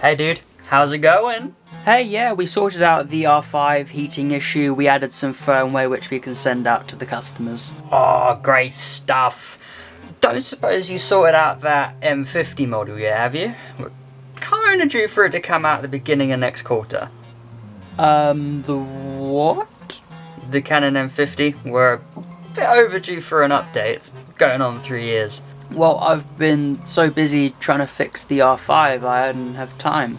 Hey dude, how's it going? Hey, yeah, we sorted out the R5 heating issue. We added some firmware which we can send out to the customers. Oh, great stuff. Don't suppose you sorted out that M50 model yet, have you? We're kinda due for it to come out at the beginning of next quarter. The what? The Canon M50. We're a bit overdue for an update. It's going on 3 years. Well, I've been so busy trying to fix the R5, I didn't have time.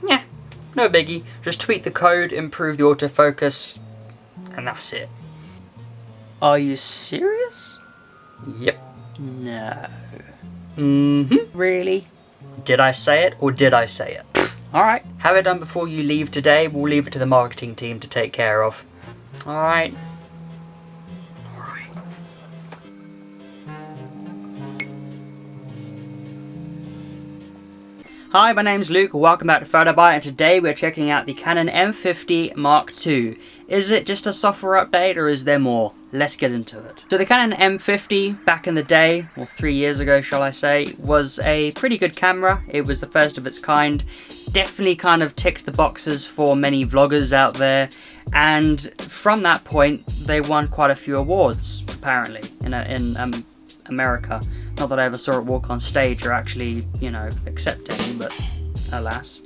Yeah, no biggie. Just tweak the code, improve the autofocus, and that's it. Are you serious? Yep. No. Really? Did I say it, or did I say it? Alright, have it done before you leave today. We'll leave it to the marketing team to take care of. Alright. Hi, my name's Luke, welcome back to PhotoBite, and today we're checking out the Canon M50 Mark II. Is it just a software update, or is there more? Let's get into it. So the Canon M50, back in the day, or 3 years ago shall I say, was a pretty good camera. It was the first of its kind. Definitely kind of ticked the boxes for many vloggers out there, and from that point they won quite a few awards, apparently, in America. Not that I ever saw it walk on stage or actually, you know, accept any, but alas.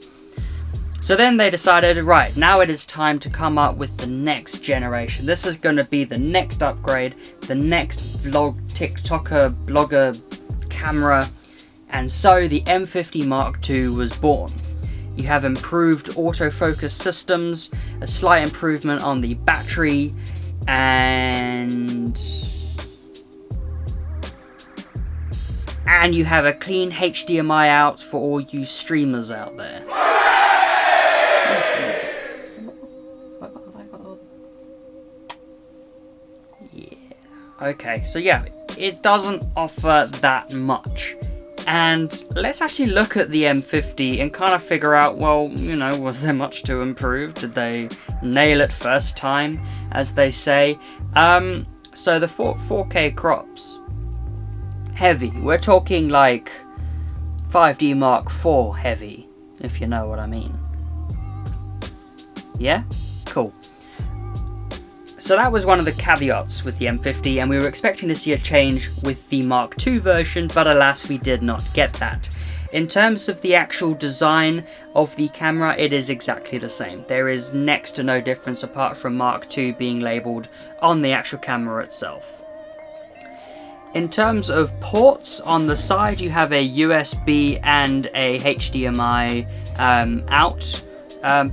So then they decided, right, now it is time to come up with the next generation. This is going to be the next upgrade, the next vlog, TikToker, blogger camera, and so the M50 Mark II was born. You have improved autofocus systems, a slight improvement on the battery, and you have a clean HDMI out for all you streamers out there. Yeah. Okay, so yeah, it doesn't offer that much. And let's actually look at the M50 and kind of figure out, well, you know, was there much to improve? Did they nail it first time, as they say? So the 4K crops, heavy. We're talking like 5D Mark IV heavy, if you know what I mean. Yeah? Cool. So that was one of the caveats with the M50, and we were expecting to see a change with the Mark II version, but alas, we did not get that. In terms of the actual design of the camera, it is exactly the same. There is next to no difference apart from Mark II being labelled on the actual camera itself. In terms of ports, on the side you have a USB and a HDMI out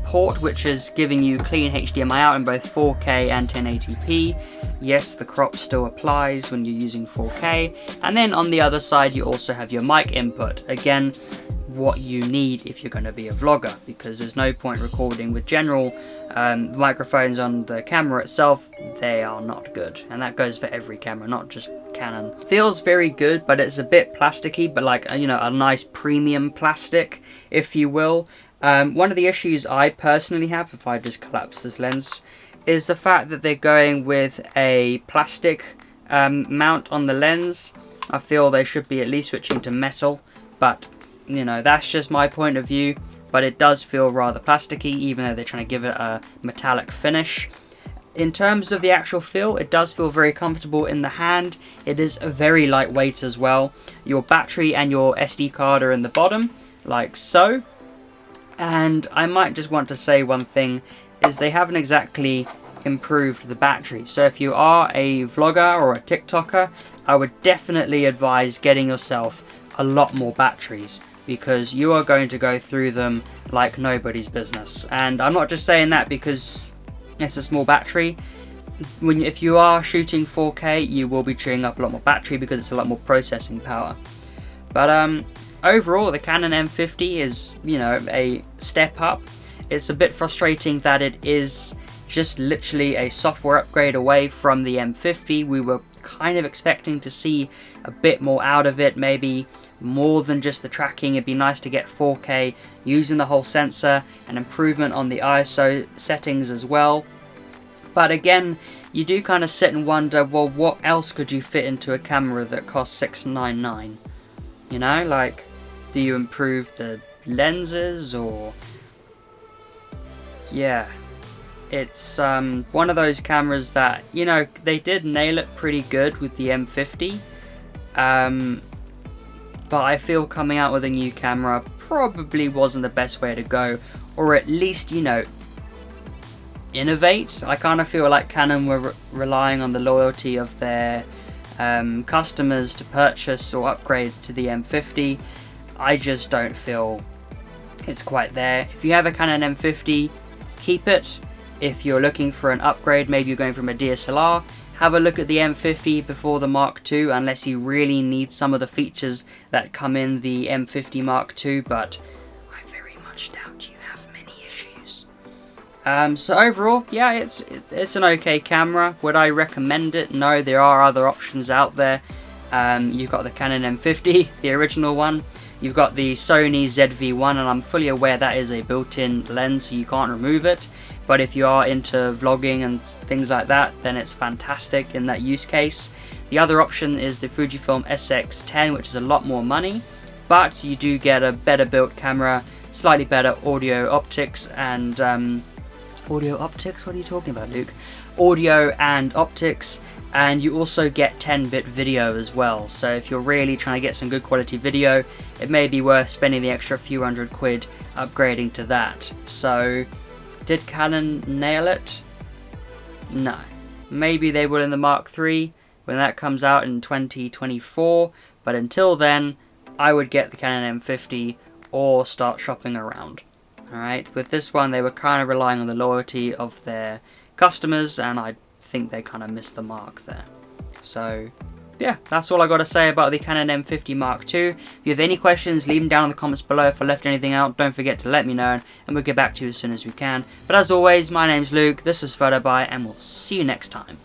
port, which is giving you clean HDMI out in both 4K and 1080p. Yes, the crop still applies when you're using 4K. And then on the other side you also have your mic input. Again, what you need if you're going to be a vlogger, because there's no point recording with general microphones on the camera itself. They are not good, and that goes for every camera, not just Canon. Feels very good, but it's a bit plasticky, but like, you know, a nice premium plastic, if you will. One of the issues I personally have, if I just collapse this lens, is the fact that they're going with a plastic mount on the lens. I feel they should be at least switching to metal, but you know, that's just my point of view. But it does feel rather plasticky, even though they're trying to give it a metallic finish. In terms of the actual feel, it does feel very comfortable in the hand. It is very lightweight as well. Your battery and your SD card are in the bottom, like so. And I might just want to say one thing, is they haven't exactly improved the battery. So if you are a vlogger or a TikToker, I would definitely advise getting yourself a lot more batteries, because you are going to go through them like nobody's business. And I'm not just saying that because it's a small battery. If you are shooting 4K, you will be chewing up a lot more battery because it's a lot more processing power. But overall, the Canon M50 is, you know, a step up. It's a bit frustrating that it is just literally a software upgrade away from the M50. We were kind of expecting to see a bit more out of it, maybe more than just the tracking. It'd be nice to get 4K using the whole sensor, and improvement on the ISO settings as well. But again, you do kind of sit and wonder, well, what else could you fit into a camera that costs $699? You know, like, do you improve the lenses, or... Yeah, it's one of those cameras that, you know, they did nail it pretty good with the M50, but I feel coming out with a new camera probably wasn't the best way to go, or at least, you know, innovate. I kind of feel like Canon were relying on the loyalty of their customers to purchase or upgrade to the M50. I just don't feel it's quite there. If you have a Canon M50, keep it. If you're looking for an upgrade, maybe you're going from a DSLR, have a look at the M50 before the Mark II, unless you really need some of the features that come in the M50 Mark II, but I very much doubt you have many issues. So overall, yeah, it's an okay camera. Would I recommend it? No, there are other options out there. You've got the Canon M50, the original one. You've got the Sony ZV-1, and I'm fully aware that is a built-in lens, so you can't remove it. But if you are into vlogging and things like that, then it's fantastic in that use case. The other option is the Fujifilm SX10, which is a lot more money, but you do get a better built camera, slightly better audio optics, and audio optics? What are you talking about, Luke? Audio and optics. And you also get 10-bit video as well, so if you're really trying to get some good quality video, it may be worth spending the extra few £100 upgrading to that. So, did Canon nail it? No. Maybe they will in the Mark III when that comes out in 2024, but until then, I would get the Canon M50 or start shopping around. Alright, with this one they were kind of relying on the loyalty of their customers, and I think they kind of missed the mark there. So yeah, that's all I got to say about the Canon M50 Mark II. If you have any questions, leave them down in the comments below. If I left anything out, don't forget to let me know, and we'll get back to you as soon as we can. But as always, my name's Luke, this is PhotoBuy, and we'll see you next time.